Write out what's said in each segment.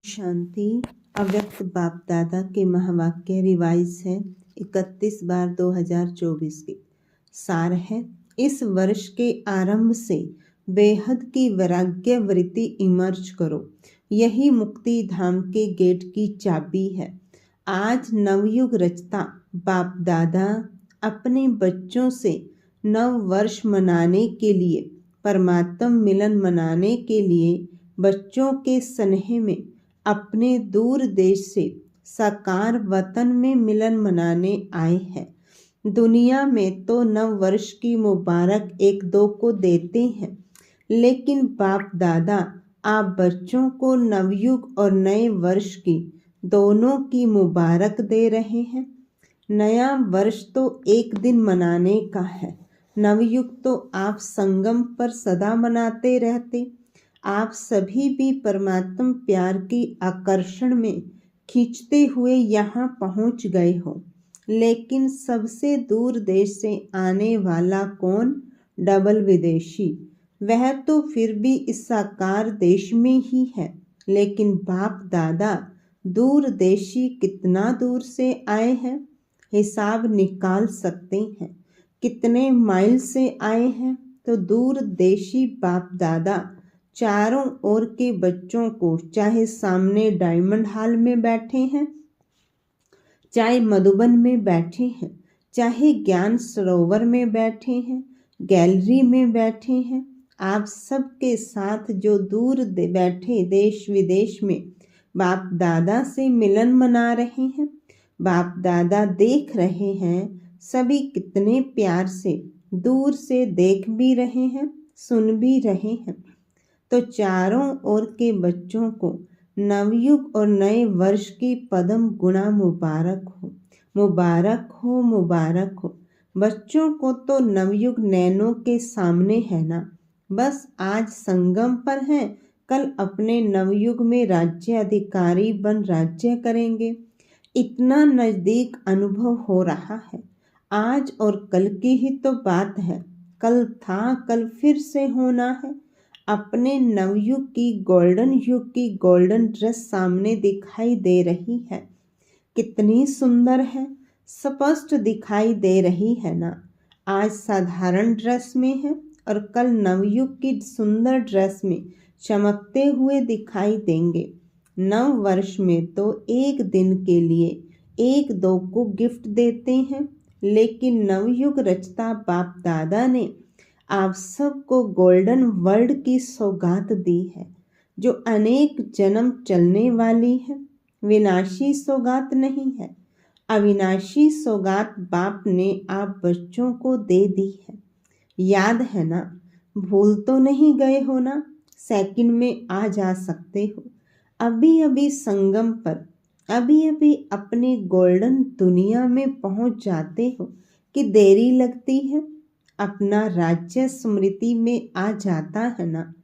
शांति। अव्यक्त बाप दादा के महावाक्य रिवाइज है 31/2024 की। सार है, इस वर्ष के आरंभ से बेहद की वैराग्य वृत्ति इमर्ज करो। यही मुक्ति धाम के गेट की चाबी है। आज नवयुग रचता बाप दादा अपने बच्चों से नव वर्ष मनाने के लिए, परमात्मा मिलन मनाने के लिए बच्चों के स्नेह में अपने दूर देश से साकार वतन में मिलन मनाने आए हैं। दुनिया में तो नव वर्ष की मुबारक एक दो को देते हैं, लेकिन बाप दादा आप बच्चों को नवयुग और नए वर्ष की दोनों की मुबारक दे रहे हैं। नया वर्ष तो एक दिन मनाने का है, नवयुग तो आप संगम पर सदा मनाते रहते। आप सभी भी परमात्मा प्यार की आकर्षण में खींचते हुए यहाँ पहुँच गए हो, लेकिन सबसे दूर देश से आने वाला कौन? डबल विदेशी। वह तो फिर भी इस साकार देश में ही है, लेकिन बाप दादा दूर देशी कितना दूर से आए हैं, हिसाब निकाल सकते हैं। कितने माइल से आए हैं? तो दूर देशी बाप दादा चारों ओर के बच्चों को, चाहे सामने डायमंड हॉल में बैठे हैं, चाहे मधुबन में बैठे हैं, चाहे ज्ञान सरोवर में बैठे हैं, गैलरी में बैठे हैं, आप सबके साथ जो दूर बैठे देश विदेश में बाप दादा से मिलन मना रहे हैं। बाप दादा देख रहे हैं, सभी कितने प्यार से दूर से देख भी रहे हैं, सुन भी रहे हैं। तो चारों ओर के बच्चों को नवयुग और नए वर्ष की पदम गुणा मुबारक हो, मुबारक हो, मुबारक हो। बच्चों को तो नवयुग नैनों के सामने है ना, बस आज संगम पर हैं, कल अपने नवयुग में राज्य अधिकारी बन राज्य करेंगे। इतना नजदीक अनुभव हो रहा है। आज और कल की ही तो बात है, कल था, कल फिर से होना है। अपने नवयुग की गोल्डन युग की गोल्डन ड्रेस सामने दिखाई दे रही है। कितनी सुंदर है, स्पष्ट दिखाई दे रही है ना। आज साधारण ड्रेस में है और कल नवयुग की सुंदर ड्रेस में चमकते हुए दिखाई देंगे। नव वर्ष में तो एक दिन के लिए एक दो को गिफ्ट देते हैं, लेकिन नवयुग रचता बाप दादा ने आप सबको गोल्डन वर्ल्ड की सौगात दी है, जो अनेक जन्म चलने वाली है। विनाशी सौगात नहीं है, अविनाशी सौगात बाप ने आप बच्चों को दे दी है। याद है ना? भूल तो नहीं गए हो ना? सेकंड में आ जा सकते हो। अभी अभी संगम पर, अभी अभी अपनी गोल्डन दुनिया में पहुंच जाते हो कि देरी लगती है। अपना राज्य स्मृति में आ जाता है ना।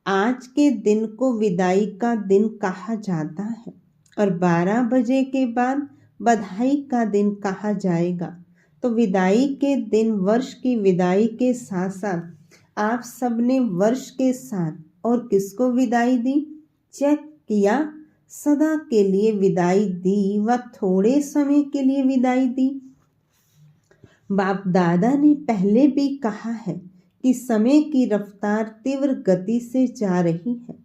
आज के दिन को विदाई का दिन कहा जाता है और 12 बजे के बाद बधाई का दिन कहा जाएगा। तो विदाई के दिन, वर्ष की विदाई के साथ साथ आप सबने वर्ष के साथ और किसको विदाई दी? चेक किया? सदा के लिए विदाई दी व थोड़े समय के लिए विदाई दी? बाप दादा ने पहले भी कहा है कि समय की रफ्तार तीव्र गति से जा रही है।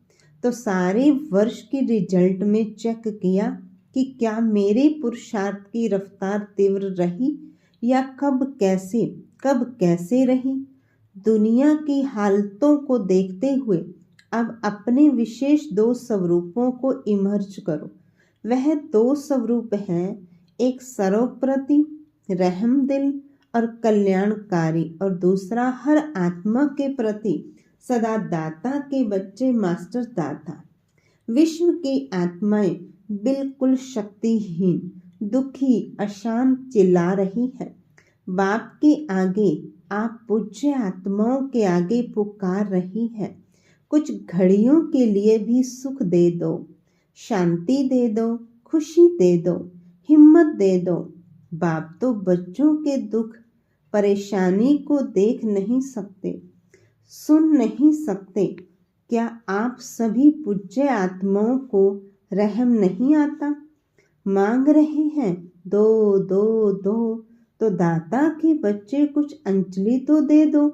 तो सारे वर्ष के रिजल्ट में चेक किया कि क्या मेरे पुरुषार्थ की रफ्तार तीव्र रही या कब कैसे रही। दुनिया की हालतों को देखते हुए अब अपने विशेष 2 स्वरूपों को इमर्ज करो। वह 2 स्वरूप हैं, एक सर्वप्रति रहम दिल और कल्याणकारी, और दूसरा हर आत्मा के प्रति सदा दाता के बच्चे मास्टर दाता। विश्व की आत्माएं बिल्कुल शक्तिहीन, दुखी, अशांत चिल्ला रही है। बाप के आगे, आप पूज्य आत्माओं के आगे पुकार रही है। कुछ घड़ियों के लिए भी सुख दे दो, शांति दे दो, खुशी दे दो, हिम्मत दे दो। बाप तो बच्चों के दुख परेशानी को देख नहीं सकते, सुन नहीं सकते। क्या आप सभी पूज्य आत्माओं को रहम नहीं आता। मांग रहे हैं दो दो दो, तो दाता के बच्चे कुछ अंजलि तो दे दो।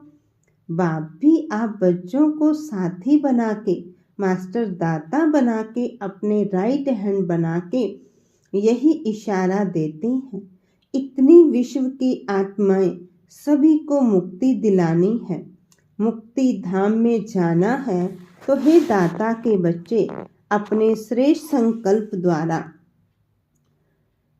बाप भी आप बच्चों को साथी बना के, मास्टर दाता बना के, अपने राइट हैंड बना के यही इशारा देते हैं। इतनी विश्व की आत्माएं सभी को मुक्ति दिलानी है, मुक्ति धाम में जाना है। तो हे दाता के बच्चे, अपने श्रेष्ठ संकल्प द्वारा,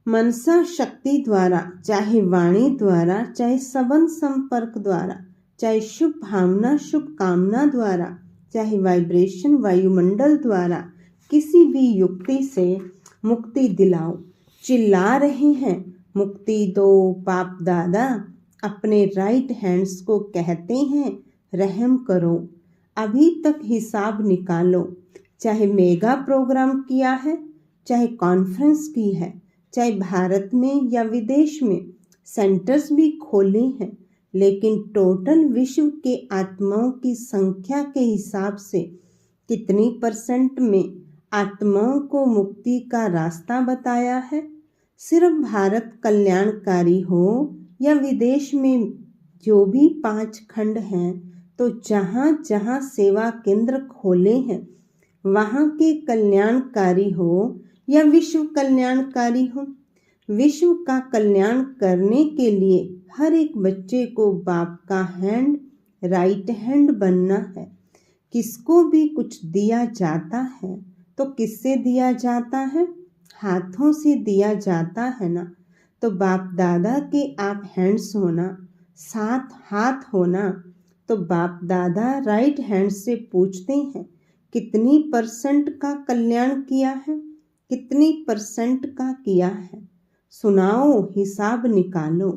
मनसा शक्ति द्वारा, चाहे वाणी द्वारा, चाहे सबन संपर्क द्वारा, चाहे शुभ भावना शुभ कामना द्वारा, चाहे वाइब्रेशन वायुमंडल द्वारा, किसी भी युक्ति से मुक्ति दिलाओ। चिल्ला रहे हैं मुक्ति दो बाप दादा, अपने राइट हैंड्स को कहते हैं रहम करो। अभी तक हिसाब निकालो, चाहे मेगा प्रोग्राम किया है, चाहे कॉन्फ्रेंस की है, चाहे भारत में या विदेश में सेंटर्स भी खोले हैं, लेकिन टोटल विश्व के आत्माओं की संख्या के हिसाब से कितनी % में आत्माओं को मुक्ति का रास्ता बताया है? सिर्फ भारत कल्याणकारी हो या विदेश में जो भी 5 खंड हैं, तो जहाँ जहाँ सेवा केंद्र खोले हैं वहाँ के कल्याणकारी हो या विश्व कल्याणकारी हो, विश्व का कल्याण करने के लिए हर एक बच्चे को बाप का हैंड, राइट हैंड बनना है। किसको भी कुछ दिया जाता है तो किससे दिया जाता है? हाथों से दिया जाता है ना। तो बाप दादा के आप हैंड्स होना, साथ हाथ होना। तो बाप दादा राइट हैंड से पूछते हैं कितनी % का कल्याण किया है, कितनी % का किया है? सुनाओ, हिसाब निकालो।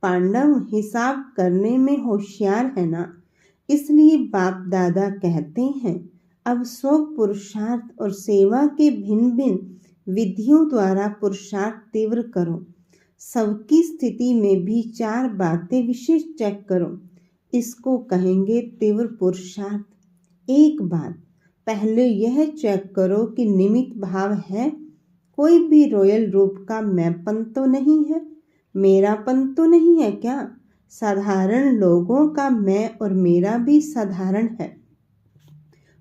पांडव हिसाब करने में होशियार है ना, इसलिए बाप दादा कहते हैं अब स्व पुरुषार्थ और सेवा के भिन्न भिन्न विधियों द्वारा पुरुषार्थ तीव्र करो। सबकी स्थिति में भी 4 बातें विशेष चेक करो, इसको कहेंगे तीव्र पुरुषार्थ। एक बात, पहले यह चेक करो कि निमित्त भाव है। कोई भी रॉयल रूप का मैंपन तो नहीं है, मेरापन तो नहीं है क्या? साधारण लोगों का मैं और मेरा भी साधारण है,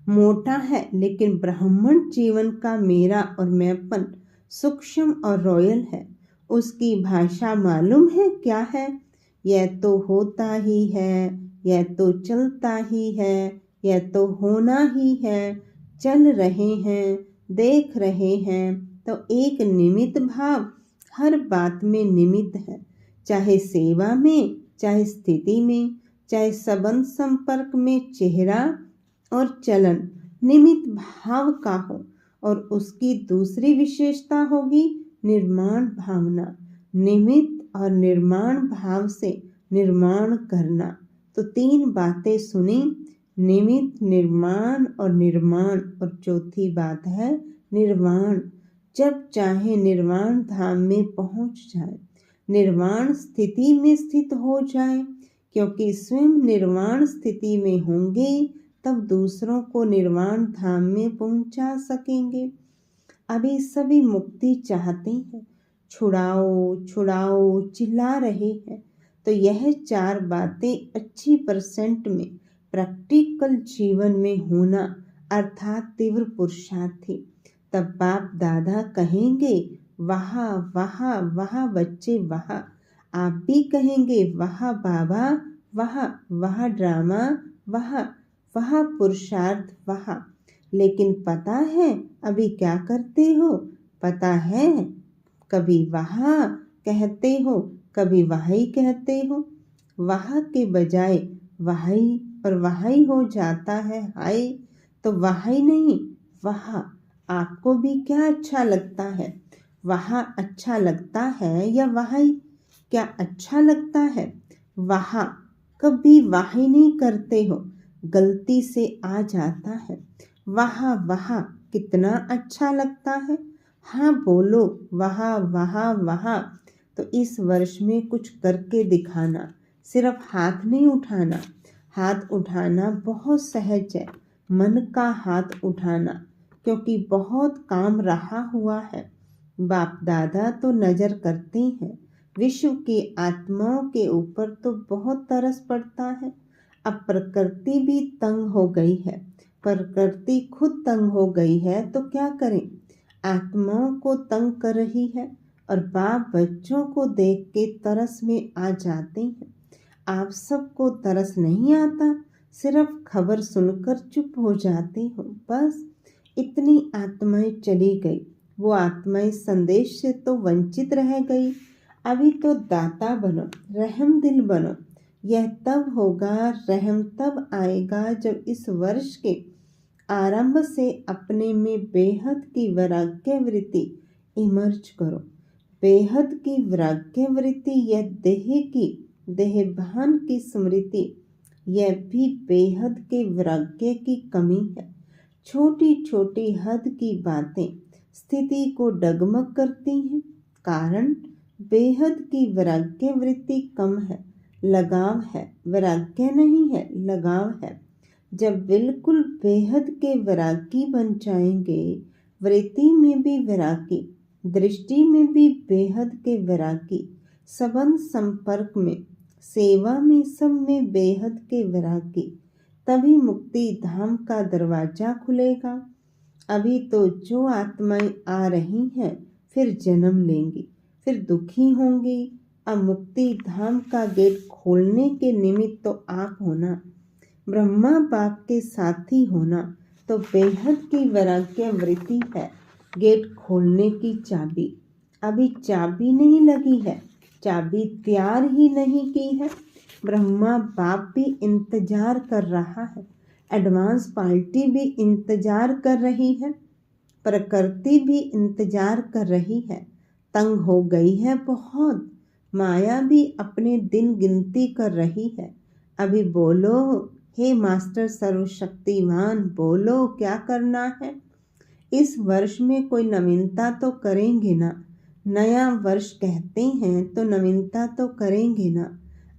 मोटा है, लेकिन ब्राह्मण जीवन का मेरा और मैंपन सूक्ष्म और रॉयल है। उसकी भाषा मालूम है क्या है? यह तो होता ही है, यह तो चलता ही है, यह तो होना ही है, चल रहे हैं, देख रहे हैं। तो एक निमित्त भाव हर बात में निमित्त है, चाहे सेवा में, चाहे स्थिति में, चाहे संबंध संपर्क में चेहरा और चलन निमित्त भाव का हो। और उसकी दूसरी विशेषता होगी निर्माण भावना। निमित्त और निर्माण भाव से निर्माण करना। तो 3 बातें सुनी, निमित्त, निर्माण और निर्माण। और चौथी बात है निर्वाण। जब चाहे निर्वाण धाम में पहुंच जाए, निर्वाण स्थिति में स्थित हो जाए, क्योंकि स्वयं निर्वाण स्थिति में होंगे तब दूसरों को निर्वाण धाम में पहुंचा सकेंगे। अभी सभी मुक्ति चाहते हैं, छुड़ाओ छुड़ाओ चिल्ला रहे हैं। तो यह 4 बातें अच्छी % में प्रैक्टिकल जीवन में होना, अर्थात तीव्र पुरुषार्थ थी। तब बाप दादा कहेंगे वाह वाह वाह बच्चे वाह। आप भी कहेंगे वाह बाबा, वाह वाह ड्रामा, वाह वाह पुरुषार्थ वाह। लेकिन पता है अभी क्या करते हो? पता है कभी वाह कहते हो, कभी वाही कहते हो। वाह के बजाय वाही और वाही हो जाता है हाय। तो वाही नहीं, वाह। आपको भी क्या अच्छा लगता है? वाह अच्छा लगता है या वाही? क्या अच्छा लगता है? वाह कभी वाही नहीं करते हो, गलती से आ जाता है। वाह वाह कितना अच्छा लगता है। हाँ बोलो वाह वाह वाह। तो इस वर्ष में कुछ करके दिखाना, सिर्फ हाथ नहीं उठाना। हाथ उठाना बहुत सहज है, मन का हाथ उठाना, क्योंकि बहुत काम रहा हुआ है। बाप दादा तो नजर करते हैं, विश्व की आत्माओं के ऊपर तो बहुत तरस पड़ता है। अब प्रकृति भी तंग हो गई है, प्रकृति खुद तंग हो गई है तो क्या करें। आत्माओं को तंग कर रही है और बाप बच्चों को देख के तरस में आ जाते हैं। आप सबको तरस नहीं आता, सिर्फ खबर सुनकर चुप हो जाते हो। बस इतनी आत्माएं चली गई, वो आत्माएं संदेश से तो वंचित रह गई। अभी तो दाता बनो, रहम दिल बनो। यह तब होगा, रहम तब आएगा जब इस वर्ष के आरंभ से अपने में बेहद की वैराग्य वृत्ति इमर्ज करो। बेहद की वैराग्य वृत्ति, यह देहभान की स्मृति, यह भी बेहद के वैराग्य की कमी है। छोटी छोटी हद की बातें स्थिति को डगमग करती हैं, कारण बेहद की वैराग्य वृत्ति कम है। लगाव है, वैराग्य नहीं है, लगाव है। जब बिल्कुल बेहद के वैरागी बन जाएंगे, वृत्ति में भी वैरागी, दृष्टि में भी बेहद के वैरागी, संबंध संपर्क में, सेवा में, सब में बेहद के वैरागी, तभी मुक्ति धाम का दरवाजा खुलेगा। अभी तो जो आत्माएं आ रही हैं फिर जन्म लेंगी, फिर दुखी होंगी। अब मुक्ति धाम का गेट खोलने के निमित्त तो आप होना, ब्रह्मा बाप के साथी होना, तो बेहद की वैराग्य वृत्ति है गेट खोलने की चाबी। अभी चाबी नहीं लगी है, चाबी तैयार ही नहीं की है। ब्रह्मा बाप भी इंतजार कर रहा है, एडवांस पार्टी भी इंतजार कर रही है, प्रकृति भी इंतजार कर रही है। तंग हो गई है बहुत, माया भी अपने दिन गिनती कर रही है। अभी बोलो, हे मास्टर सर्वशक्तिमान, बोलो क्या करना है। इस वर्ष में कोई नवीनता तो करेंगे ना, नया वर्ष कहते हैं तो नवीनता तो करेंगे ना।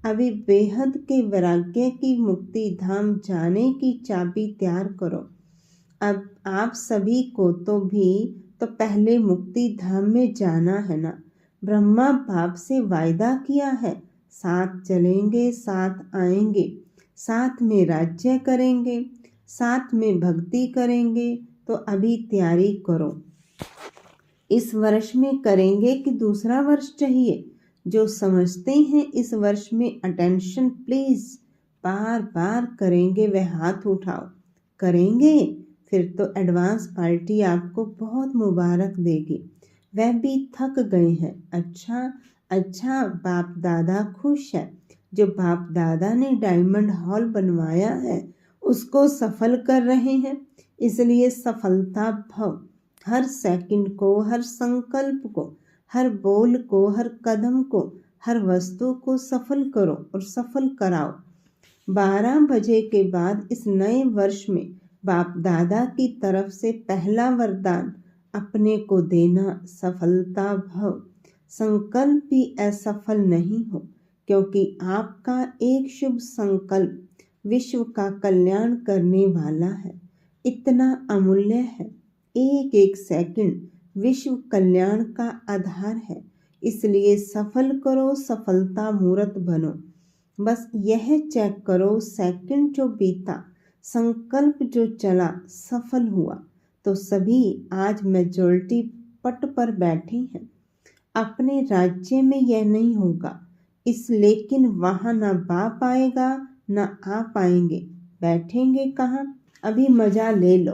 अभी बेहद के वैराग्य की मुक्ति धाम जाने की चाबी तैयार करो। अब आप सभी को तो पहले मुक्ति धाम में जाना है ना। ब्रह्मा बाप से वायदा किया है, साथ चलेंगे, साथ आएंगे, साथ में राज्य करेंगे, साथ में भक्ति करेंगे। तो अभी तैयारी करो। इस वर्ष में करेंगे कि दूसरा वर्ष चाहिए? जो समझते हैं इस वर्ष में अटेंशन प्लीज, बार बार करेंगे वह हाथ उठाओ। करेंगे फिर तो एडवांस पार्टी आपको बहुत मुबारक देगी। वह भी थक गए हैं। अच्छा, बाप दादा खुश है। जो बाप दादा ने डायमंड हॉल बनवाया है उसको सफल कर रहे हैं, इसलिए सफलता भव। हर सेकंड को, हर संकल्प को, हर बोल को, हर कदम को, हर वस्तु को सफल करो और सफल कराओ। 12 बजे के बाद इस नए वर्ष में बाप दादा की तरफ से पहला वरदान अपने को देना, सफलता भव। संकल्प भी असफल नहीं हो, क्योंकि आपका एक शुभ संकल्प विश्व का कल्याण करने वाला है। इतना अमूल्य है, एक एक सेकंड विश्व कल्याण का आधार है। इसलिए सफल करो, सफलता मूर्त बनो। बस यह चेक करो, सेकंड जो बीता, संकल्प जो चला, सफल हुआ। तो सभी आज मेजॉरिटी पट पर बैठे हैं। अपने राज्य में यह नहीं होगा, लेकिन वहाँ ना बाप आएगा ना आप आएंगे। बैठेंगे कहाँ? अभी मजा ले लो,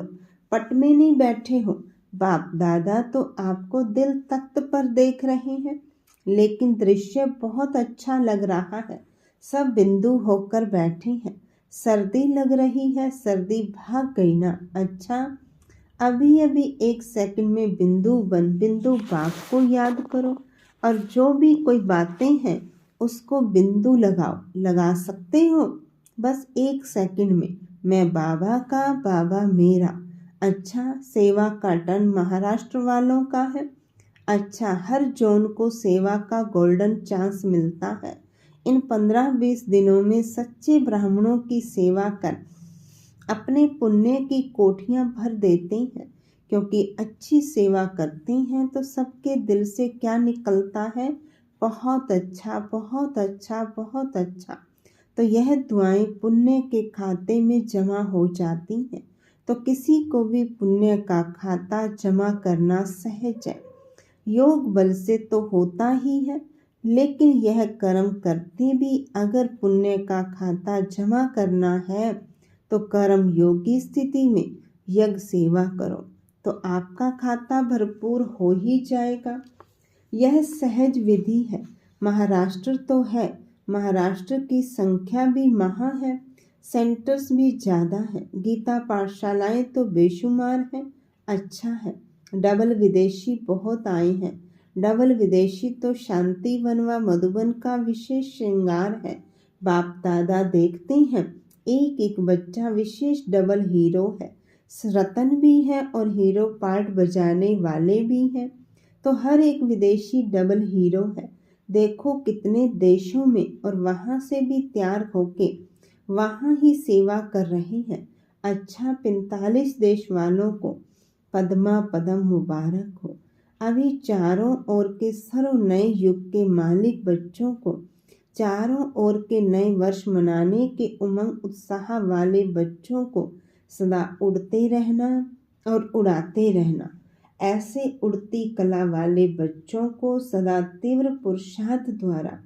पट में नहीं बैठे हो। बाप दादा तो आपको दिल तख्त पर देख रहे हैं, लेकिन दृश्य बहुत अच्छा लग रहा है। सब बिंदु होकर बैठे हैं। सर्दी लग रही है, सर्दी भाग गई ना। अच्छा, अभी अभी एक सेकंड में बिंदु बाप को याद करो, और जो भी कोई बातें हैं उसको बिंदु लगाओ। लगा सकते हो? बस एक सेकंड में। मैं बाबा का, बाबा मेरा। अच्छा, सेवा का टर्न महाराष्ट्र वालों का है। अच्छा, हर जोन को सेवा का गोल्डन चांस मिलता है। इन 15-20 दिनों में सच्चे ब्राह्मणों की सेवा कर अपने पुण्य की कोठियां भर देते हैं, क्योंकि अच्छी सेवा करते हैं तो सबके दिल से क्या निकलता है, बहुत अच्छा, बहुत अच्छा, बहुत अच्छा। तो यह दुआएं पुण्य के खाते में जमा हो जाती हैं। तो किसी को भी पुण्य का खाता जमा करना सहज है। योग बल से तो होता ही है, लेकिन यह कर्म करते भी अगर पुण्य का खाता जमा करना है तो कर्म योगी स्थिति में यज्ञ सेवा करो तो आपका खाता भरपूर हो ही जाएगा। यह सहज विधि है। महाराष्ट्र तो है, महाराष्ट्र की संख्या भी महा है, सेंटर्स भी ज़्यादा है, गीता पाठशालाएं तो बेशुमार हैं। अच्छा है, डबल विदेशी बहुत आए हैं। डबल विदेशी तो शांतिवन व मधुबन का विशेष श्रृंगार है। बाप दादा देखते हैं, एक एक बच्चा विशेष डबल हीरो है। रतन भी है और हीरो पार्ट बजाने वाले भी हैं। तो हर एक विदेशी डबल हीरो है। देखो कितने देशों में, और वहाँ से भी तैयार होके वहाँ ही सेवा कर रहे हैं। अच्छा, 45 देश वालों को पद्मा पदम मुबारक हो। अभी चारों ओर के सर्व नए युग के मालिक बच्चों को, चारों ओर के नए वर्ष मनाने के उमंग उत्साह वाले बच्चों को सदा उड़ते रहना और उड़ाते रहना। ऐसे उड़ती कला वाले बच्चों को सदा तीव्र पुरुषार्थ द्वारा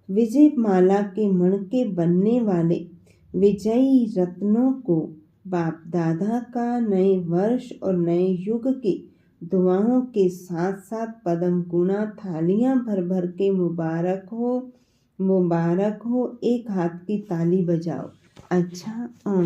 विजय माला के मणके बनने वाले विजयी रत्नों को बाप दादा का नए वर्ष और नए युग की दुआओं के साथ साथ पदम गुणा थालियां भर भर के मुबारक हो, मुबारक हो। एक हाथ की ताली बजाओ। अच्छा, ओम।